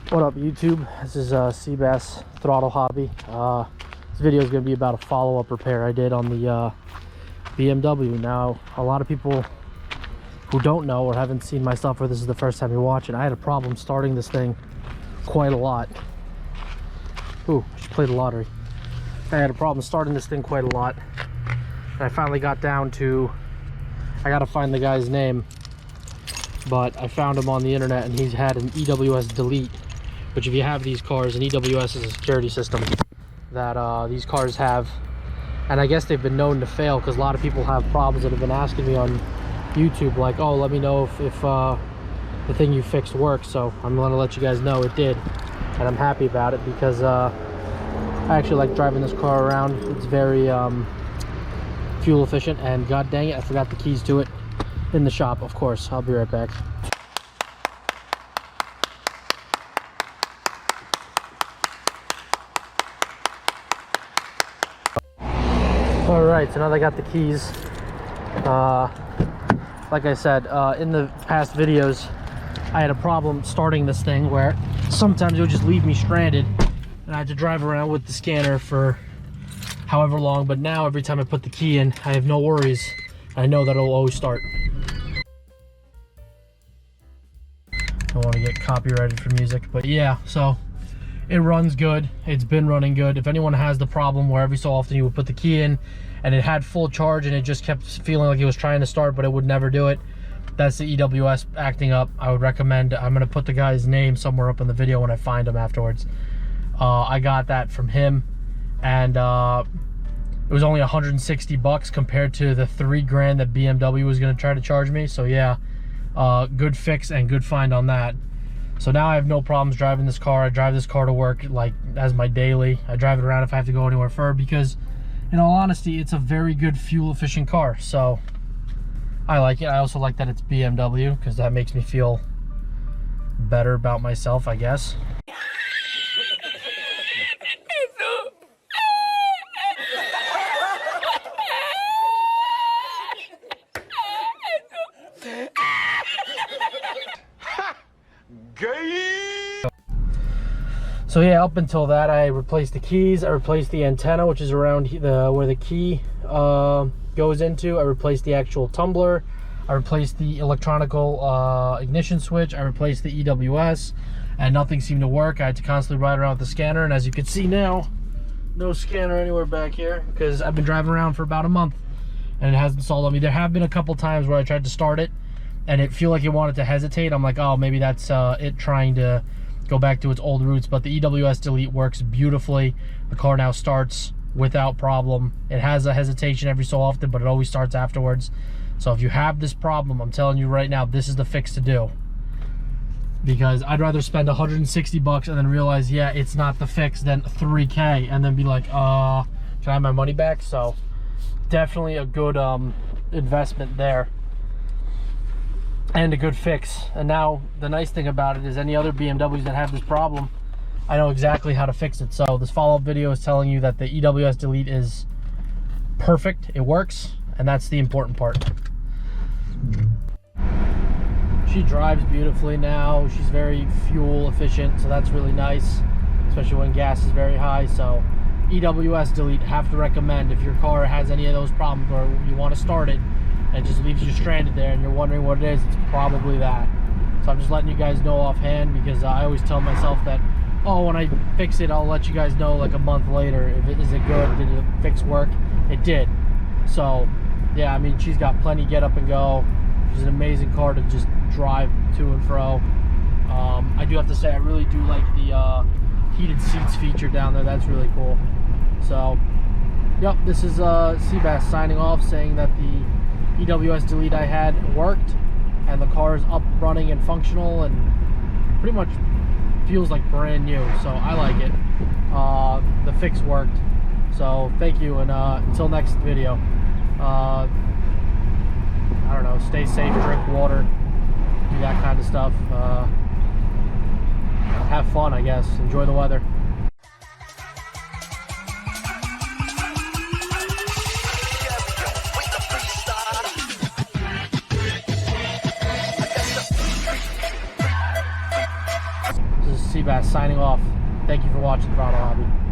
What up, YouTube? This is Seabass Throttle Hobby. This video is going to be about a follow-up repair I did on the BMW. Now, a lot of people who don't know or haven't seen my stuff, or this is the first time you're watching, I had a problem starting this thing quite a lot. Ooh, I should play the lottery. I had a problem starting this thing quite a lot. And I finally got down to, I got to find the guy's name, but I found him on the internet and he's had an EWS delete. Which, if you have these cars, an EWS is a security system that these cars have, and I guess they've been known to fail because a lot of people have problems that have been asking me on YouTube, like, oh, let me know if the thing you fixed works. So I'm going to let you guys know it did, and I'm happy about it because I actually like driving this car around. It's very fuel efficient, and god dang it, I forgot the keys to it in the shop. Of course, I'll be right back. All right, so now that I got the keys, like I said, in the past videos, I had a problem starting this thing where sometimes it would just leave me stranded and I had to drive around with the scanner for however long. But now every time I put the key in, I have no worries. I know that it'll always start. Don't want to get copyrighted for music, but yeah, so it runs good. It's been running good. If anyone has the problem where every so often you would put the key in and it had full charge and it just kept feeling like it was trying to start but it would never do it, that's the EWS acting up. I would recommend, I'm going to put the guy's name somewhere up in the video when I find him afterwards. I got that from him, and it was only 160 bucks compared to the $3,000 that BMW was going to try to charge me. So yeah, good fix and good find on that. So now I have no problems driving this car. I drive this car to work like as my daily. I drive it around if I have to go anywhere further because, in all honesty, it's a very good fuel efficient car. So I like it. I also like that it's BMW because that makes me feel better about myself, I guess. So yeah, up until that, I replaced the keys, I replaced the antenna, which is around where the key goes into. I replaced the actual tumbler, I replaced the electronical ignition switch, I replaced the EWS, and nothing seemed to work. I had to constantly ride around with the scanner, and as you can see now, no scanner anywhere back here because I've been driving around for about a month and it hasn't installed on me. There have been a couple times where I tried to start it and it feel like it wanted to hesitate. I'm like, oh, maybe that's it trying to go back to its old roots. But the EWS delete works beautifully. The car now starts without problem. It has a hesitation every so often, but it always starts afterwards. So if you have this problem, I'm telling you right now, this is the fix to do, because I'd rather spend 160 bucks and then realize, yeah, it's not the fix, than $3K and then be like, can I have my money back? So definitely a good investment there and a good fix. And now the nice thing about it is any other BMWs that have this problem, I know exactly how to fix it. So this follow-up video is telling you that the EWS delete is perfect, it works, and that's the important part. She drives beautifully now. She's very fuel efficient, so that's really nice, especially when gas is very high. So EWS delete, have to recommend if your car has any of those problems or you want to start it and it just leaves you stranded there and you're wondering what it is, it's probably that. So I'm just letting you guys know offhand because I always tell myself that, oh, when I fix it, I'll let you guys know like a month later. Is it good? Did the fix work? It did. So yeah, I mean, she's got plenty get up and go. She's an amazing car to just drive to and fro. I do have to say, I really do like the heated seats feature down there. That's really cool. So yep, this is Seabass signing off, saying that the EWS delete I had worked and the car is up, running, and functional, and pretty much feels like brand new. So I like it. The fix worked. So thank you, and until next video, I don't know, stay safe, drink water, do that kind of stuff. Have fun, I guess. Enjoy the weather. This is Seabass signing off. Thank you for watching Throttle Hobby.